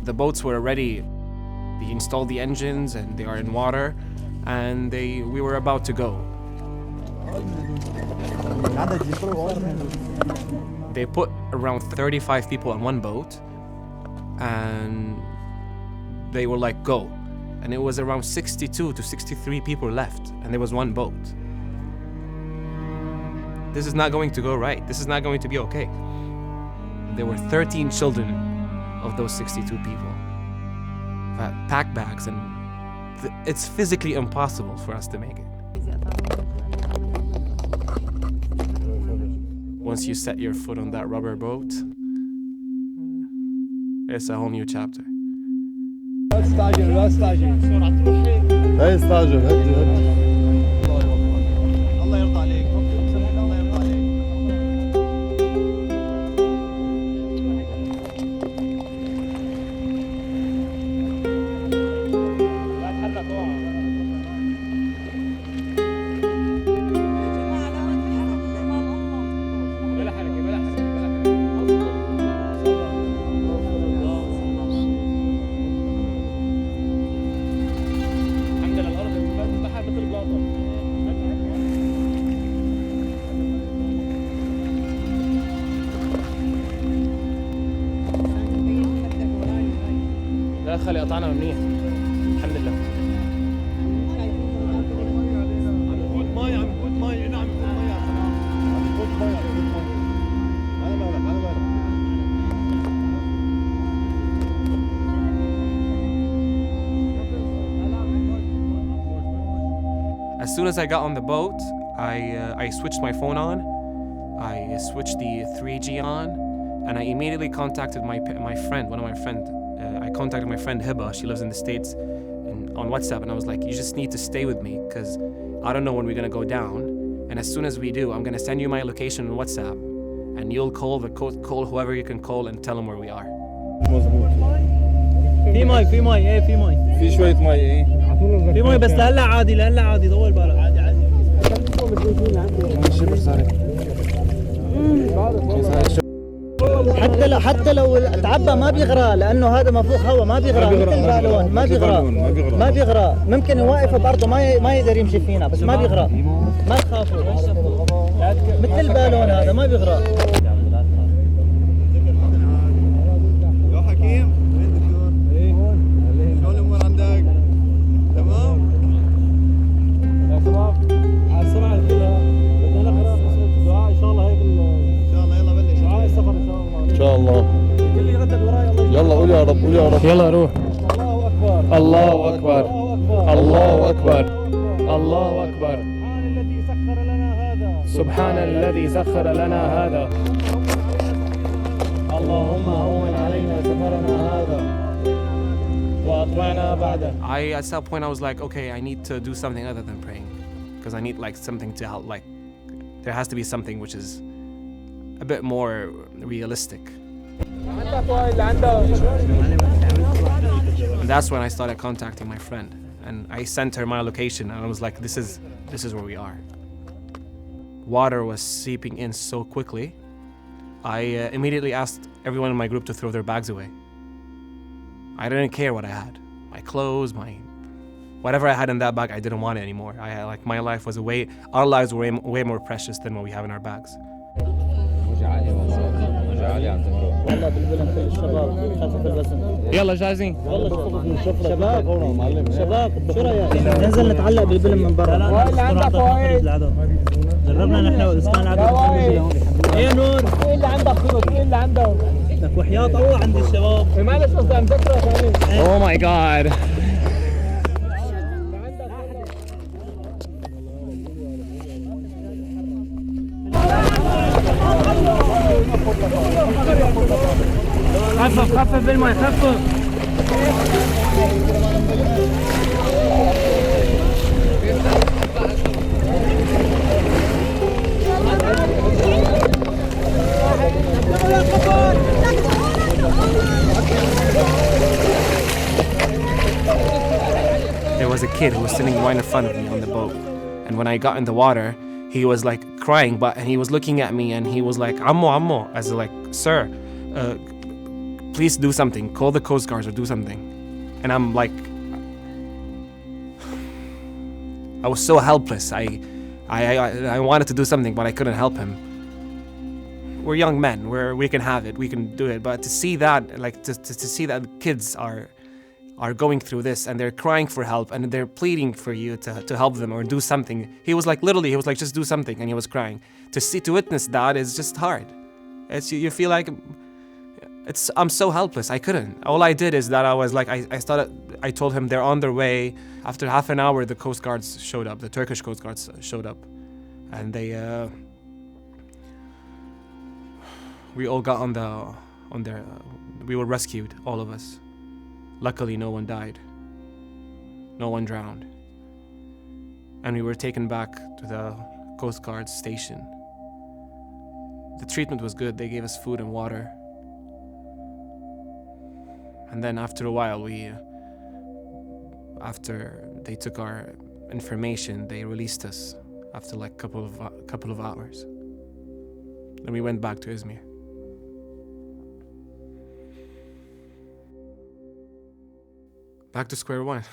The boats were already, they installed the engines and they are in water, and we were about to go. They put around 35 people on one boat, and they were like, go. And it was around 62 to 63 people left, and there was one boat. This is not going to go right. This is not going to be okay. There were 13 children of those 62 people that packed bags, and it's physically impossible for us to make it. Once you set your foot on that rubber boat, it's a whole new chapter. لا تستعجل لا يستعجل هدي الله يرضى عليك الله يرضى عليك. لا تحرك بلا حركة بلا حركة. لا خلي قطعنا منيح الحمد لله. خد مي عم خد مي نعم خد مي يا سلام خد مي خد مي على بالك على بالك. As soon as I got on the boat, I switched my phone on. I switched the 3G on, and I immediately contacted my friend, one of my friends. I contacted my friend Hiba. She lives in the States, and on WhatsApp, and I was like, you just need to stay with me because I don't know when we're gonna go down. And as soon as we do, I'm gonna send you my location on WhatsApp, and you'll call whoever you can call and tell them where we are. في مي في مي ايه في مي في شوية مي ايه في مي بس لهلا عادي لهلا عادي طول بالك عادي عادي حتى لو تعبى ما بيغرى لانه هذا منفوخ هواء ما بيغرى مثل البالون ما بيغرى ممكن يوقف بارضه ما يقدر يمشي فينا بس ما بيغرى ما تخافوا مثل البالون هذا ما بيغرى. يا حكيم وين دكتور؟ شلون الامور عندك؟ تمام؟ يا شباب على السرعه كلها بدنا نقرا دعاء ان شاء الله هيك ان شاء الله. يلا بلش دعاء السفر ان شاء الله ان شاء الله. كل يردد وراي يلا قول يا رب قول يا رب. يلا روح. الله اكبر الله اكبر الله اكبر الله اكبر. سبحان الذي سخر لنا هذا. اللهم هون علينا سفرنا هذا وأطمعنا بعده. At that point I was like, okay, I need to do something other than praying, because I need like something to help. Like there has to be something which is a bit more realistic. And that's when I started contacting my friend, and I sent her my location, and I was like, this is where we are. Water was seeping in so quickly. I immediately asked everyone in my group to throw their bags away. I didn't care what I had. My clothes, whatever I had in that bag, I didn't want it anymore. My life was our lives were way more precious than what we have in our bags. يلا جاهزين شباب شو رايك ننزل نتعلق بالبلم من برا اللي عندك فوائد جربنا نحن واذا كان العدد ايه نور ايه اللي عندك خلص ايه اللي عندك لك وحياة الله عند الشباب معلش قصدي عم ذكرها كمان. Oh my god. خفف بالماء خفف. There was a kid who was sitting right in front of me on the boat, and when I got in the water, he was like crying, and he was looking at me, and he was like, "Ammo, ammo," as like, "Sir, please do something. Call the Coast Guards or do something. And I'm like, I was so helpless. I wanted to do something, but I couldn't help him. We're young men. We can have it. We can do it. But to see that, like to see that kids are going through this and they're crying for help and they're pleading for you to help them or do something. He was like, just do something, and he was crying. To witness that is just hard. You feel like I'm so helpless. I couldn't. All I did is that I was like, I told him they're on their way. After half an hour, the Coast Guards showed up. The Turkish Coast Guards showed up, and we all got we were rescued, all of us. Luckily, no one died. No one drowned. And we were taken back to the Coast Guard station. The treatment was good. They gave us food and water. And then after a while, after they took our information, they released us after like couple of hours. And we went back to Izmir. Back to square one.